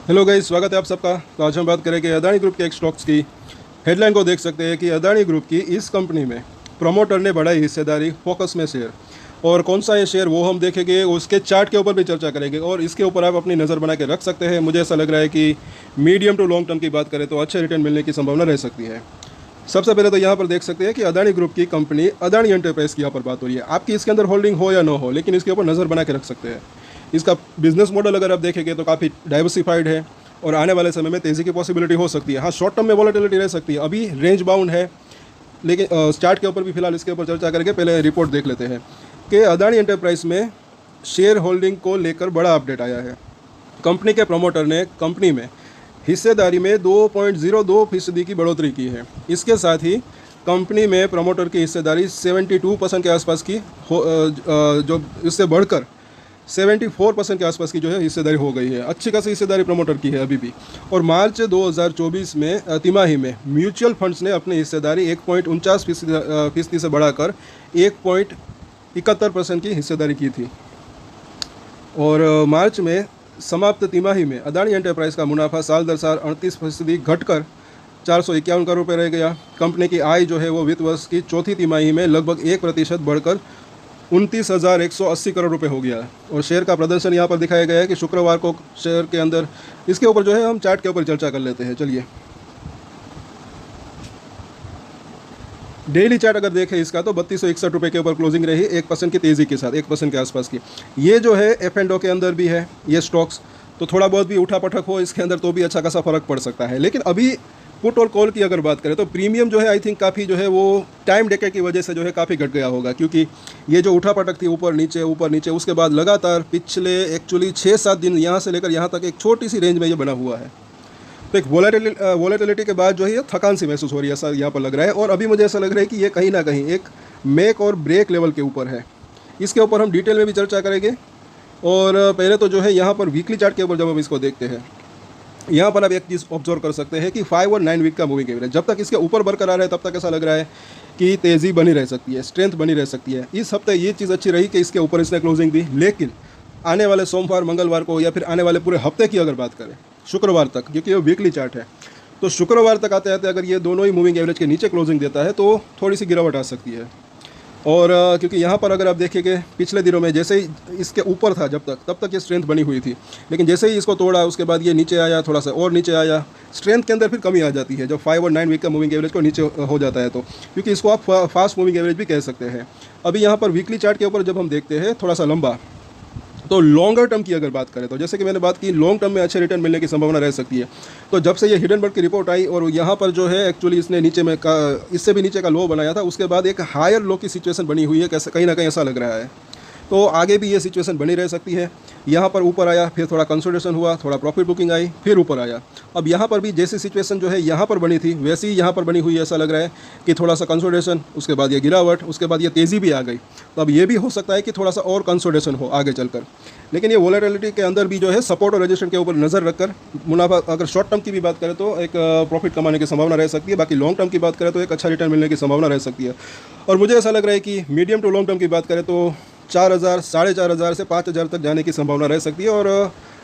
Hello guys, स्वागत है आप सबका। तो आज हम बात करेंगे अदानी ग्रुप के एक स्टॉक्स की। हेडलाइन को देख सकते हैं कि अदानी ग्रुप की इस कंपनी में प्रमोटर ने बढ़ाई हिस्सेदारी, फोकस में शेयर। और कौन सा ये शेयर वो हम देखेंगे, उसके चार्ट के ऊपर भी चर्चा करेंगे और इसके ऊपर आप अपनी नज़र बना के रख सकते हैं। मुझे ऐसा लग रहा है कि मीडियम टू लॉन्ग टर्म की बात करें तो अच्छे रिटर्न मिलने की संभावना रह सकती है। सबसे पहले तो यहाँ पर देख सकते हैं कि अदानी ग्रुप की कंपनी अदानी एंटरप्राइज की यहाँ पर बात हो रही है। आपकी इसके अंदर होल्डिंग हो या ना हो, लेकिन इसके ऊपर नज़र बना के रख सकते हैं। इसका बिजनेस मॉडल अगर आप देखेंगे तो काफ़ी डाइवर्सिफाइड है और आने वाले समय में तेज़ी की पॉसिबिलिटी हो सकती है। हाँ, शॉर्ट टर्म में वॉलेटिलिटी रह सकती है, अभी रेंज बाउंड है, लेकिन चार्ट के ऊपर भी फिलहाल इसके ऊपर चर्चा करके पहले रिपोर्ट देख लेते हैं कि अदानी एंटरप्राइज में शेयर होल्डिंग को लेकर बड़ा अपडेट आया है। कंपनी के प्रमोटर ने कंपनी में हिस्सेदारी में 2.02% की बढ़ोतरी की है। इसके साथ ही कंपनी में प्रमोटर की हिस्सेदारी 72% के आसपास की जो इससे बढ़कर 74% के आसपास की जो है हिस्सेदारी हो गई है। अच्छी खासी हिस्सेदारी प्रमोटर की है अभी भी। और मार्च 2024 में तिमाही में म्यूचुअल फंड्स ने अपनी हिस्सेदारी 1.49% से बढ़ाकर 1.71% की हिस्सेदारी की थी। और मार्च में समाप्त तिमाही में अदानी एंटरप्राइज का मुनाफा साल दर साल 38% घटकर 451 करोड़ रुपये रह गया। कंपनी की आय जो है वो वित्त वर्ष की चौथी तिमाही में लगभग 1% बढ़कर 29,180 करोड़ रुपए हो गया है। और शेयर का प्रदर्शन यहाँ पर दिखाया गया है कि शुक्रवार को शेयर के अंदर इसके ऊपर जो है हम चार्ट के ऊपर चर्चा कर लेते हैं। चलिए, डेली चार्ट अगर देखें इसका तो 3261 रुपये के ऊपर क्लोजिंग रही 1% की तेज़ी के साथ, 1% के आसपास की। ये जो है F&O के अंदर भी है ये स्टॉक्स, तो थोड़ा बहुत भी उठा पटक हो इसके अंदर तो भी अच्छा खासा फर्क पड़ सकता है। लेकिन अभी पुट और कॉल की अगर बात करें तो प्रीमियम जो है आई थिंक काफ़ी जो है वो टाइम डेके की वजह से जो है काफ़ी घट गया होगा, क्योंकि ये जो उठा पटक थी ऊपर नीचे उसके बाद लगातार पिछले एक्चुअली 6-7 दिन यहाँ से लेकर यहाँ तक एक छोटी सी रेंज में ये बना हुआ है। तो एक वॉलेटिलिटी के बाद जो है ये थकान सी महसूस हो रही है, ऐसा यहाँ पर लग रहा है। और अभी मुझे ऐसा लग रहा है कि ये कहीं ना कहीं एक मेक और ब्रेक लेवल के ऊपर है। इसके ऊपर हम डिटेल में भी चर्चा करेंगे। और पहले तो जो है यहाँ पर वीकली चार्ट के ऊपर जब हम इसको देखते हैं, यहाँ पर आप एक चीज़ ऑब्जर्व कर सकते हैं कि 5 और 9 वीक का मूविंग एवरेज जब तक इसके ऊपर बरकरार है तब तक ऐसा लग रहा है कि तेज़ी बनी रह सकती है, स्ट्रेंथ बनी रह सकती है। इस हफ्ते ये चीज़ अच्छी रही कि इसके ऊपर इसने क्लोजिंग दी, लेकिन आने वाले सोमवार मंगलवार को या फिर आने वाले पूरे हफ्ते की अगर बात करें शुक्रवार तक, क्योंकि ये वीकली चार्ट है, तो शुक्रवार तक आते आते अगर ये दोनों ही मूविंग एवरेज के नीचे क्लोजिंग देता है तो थोड़ी सी गिरावट आ सकती है। और क्योंकि यहाँ पर अगर आप देखेंगे पिछले दिनों में जैसे ही इसके ऊपर था तब तक ये स्ट्रेंथ बनी हुई थी, लेकिन जैसे ही इसको तोड़ा उसके बाद ये नीचे आया, थोड़ा सा और नीचे आया, स्ट्रेंथ के अंदर फिर कमी आ जाती है जब 5 और 9 वीक का मूविंग एवरेज को नीचे हो जाता है तो, क्योंकि इसको आप फास्ट मूविंग एवरेज भी कह सकते हैं। अभी यहाँ पर वीकली चार्ट के ऊपर जब हम देखते हैं थोड़ा सा लंबा, तो लॉन्गर टर्म की अगर बात करें तो जैसे कि मैंने बात की लॉन्ग टर्म में अच्छे रिटर्न मिलने की संभावना रह सकती है। तो जब से ये हिडनबर्ग की रिपोर्ट आई और यहाँ पर जो है एक्चुअली इसने नीचे में इससे भी नीचे का लो बनाया था, उसके बाद एक हायर लो की सिचुएशन बनी हुई है, कैसे कहीं ना कहीं ऐसा लग रहा है। तो आगे भी ये सिचुएशन बनी रह सकती है। यहाँ पर ऊपर आया, फिर थोड़ा कंसोलिडेशन हुआ, थोड़ा प्रॉफिट बुकिंग आई, फिर ऊपर आया। अब यहाँ पर भी जैसी सिचुएशन जो है यहाँ पर बनी थी वैसी ही यहाँ पर बनी हुई है। ऐसा लग रहा है कि थोड़ा सा कंसोलिडेशन, उसके बाद ये गिरावट, उसके बाद ये तेज़ी भी आ गई। तो अब ये भी हो सकता है कि थोड़ा सा और कंसोलिडेशन हो आगे चलकर। लेकिन ये वॉलेटिलिटी के अंदर भी जो है सपोर्ट और रेजिस्टेंस के ऊपर नज़र रखकर मुनाफा, अगर शॉर्ट टर्म की भी बात करें तो एक प्रॉफिट कमाने की संभावना रह सकती है। बाकी लॉन्ग टर्म की बात करें तो एक अच्छा रिटर्न मिलने की संभावना रह सकती है। और मुझे ऐसा लग रहा है कि मीडियम टू लॉन्ग टर्म की बात करें तो 4,000, 4,500 से 5,000 तक जाने की संभावना रह सकती है। और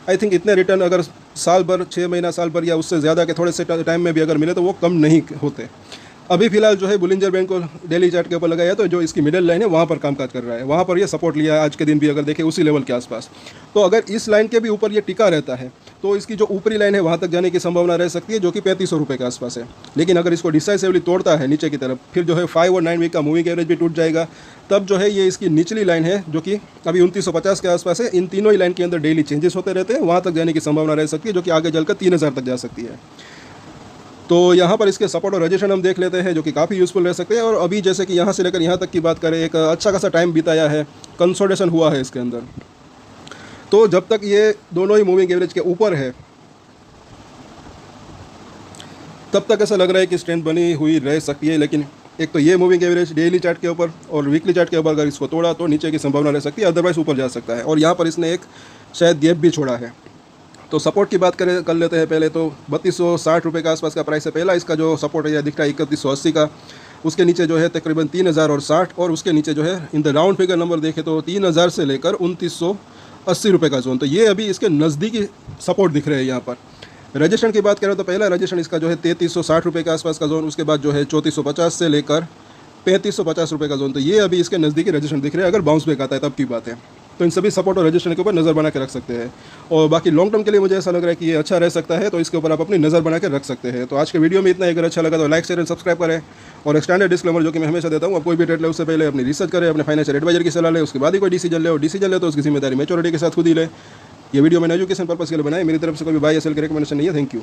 आई थिंक इतने रिटर्न अगर साल भर, 6 महीना, साल भर या उससे ज़्यादा के थोड़े से टाइम में भी अगर मिले तो वो कम नहीं होते। अभी फिलहाल जो है बुलिंजर बैंक को डेली चार्ट के ऊपर लगाया है, तो जो इसकी मिडिल लाइन है वहाँ पर कामकाज कर रहा है, वहाँ पर ये सपोर्ट लिया है। आज के दिन भी अगर देखें उसी लेवल के आसपास, तो अगर इस लाइन के भी ऊपर ये टिका रहता है तो इसकी जो ऊपरी लाइन है वहाँ तक जाने की संभावना रह सकती है, जो कि 3500 रुपये के आसपास है। लेकिन अगर इसको डिसाइसिवली तोड़ता है नीचे की तरफ, फिर जो है 5 और 9 वीक का मूविंग एवरेज भी टूट जाएगा। तब जो है ये इसकी निचली लाइन है जो कि अभी 2950 के आसपास है। इन तीनों ही लाइन के अंदर डेली चेंजेस होते रहते हैं, वहाँ तक जाने की संभावना रह सकती है, जो कि आगे चलकर 3000 तक जा सकती है। तो यहाँ पर इसके सपोर्ट और रेजिस्टेंस हम देख लेते हैं, जो कि काफ़ी यूज़फुल रह सकते हैं। और अभी जैसे कि यहाँ से लेकर यहाँ तक की बात करें, एक अच्छा खासा टाइम बिताया है, कंसोलिडेशन हुआ है इसके अंदर। तो जब तक ये दोनों ही मूविंग एवरेज के ऊपर है तब तक ऐसा लग रहा है कि स्ट्रेंथ बनी हुई रह सकती है। लेकिन एक तो ये मूविंग एवरेज डेली चार्ट के ऊपर और वीकली चार्ट के ऊपर अगर इसको तोड़ा तो नीचे की संभावना रह सकती है, अदरवाइज ऊपर जा सकता है। और यहाँ पर इसने एक शायद गैप भी छोड़ा है। तो सपोर्ट की बात कर लेते हैं पहले। तो 3260 रुपये के आसपास का प्राइस है पहला इसका जो सपोर्ट है, यह दिख रहा है 3180 का। उसके नीचे जो है तकरीबन 3060 और उसके नीचे जो है in the round figure number देखें तो 3000 से लेकर 80 रुपये का जोन। तो ये अभी इसके नज़दीकी सपोर्ट दिख रहे हैं यहाँ पर। रजिस्ट्रेशन की बात करें तो पहला रजिस्ट्रेशन इसका जो है 3360 रुपये के आसपास का जोन, उसके बाद जो है 3450 से लेकर 3550 रुपये का जोन। तो ये अभी इसके नज़दीकी रजिस्ट्रेशन दिख रहे हैं। अगर बाउंस बैक आता है तब की बात है। तो इन सभी सपोर्ट और रजिस्ट्रेशन के ऊपर नज़र बना के रख सकते हैं। और बाकी लॉन्ग टर्म के लिए मुझे ऐसा लग रहा है कि ये अच्छा रह सकता है, तो इसके ऊपर आप अपनी नज़र बना के रख सकते हैं। तो आज के वीडियो में इतना ही। अगर अच्छा लगा तो लाइक शेयर एंड सब्सक्राइब करें। और एक स्टैंडर्ड डिस्क्लेमर जो कि मैं हमेशा देता हूँ, आप कोई भी ट्रेड ले उससे पहले अपनी रिसर्च करें, अपने फाइनेंशियल एडवाइजर की सलाह ले, उसके बाद ही कोई डिसीजन ले। और डिसीजन ले तो उसकी जिम्मेदारी मैच्योरिटी के साथ खुद ही ले। ये वीडियो मैंने एजुकेशन पर्पस के लिए बनाई, मेरी तरफ से कोई बाय या सेल की रिकमेंडेशन नहीं है। Thank you.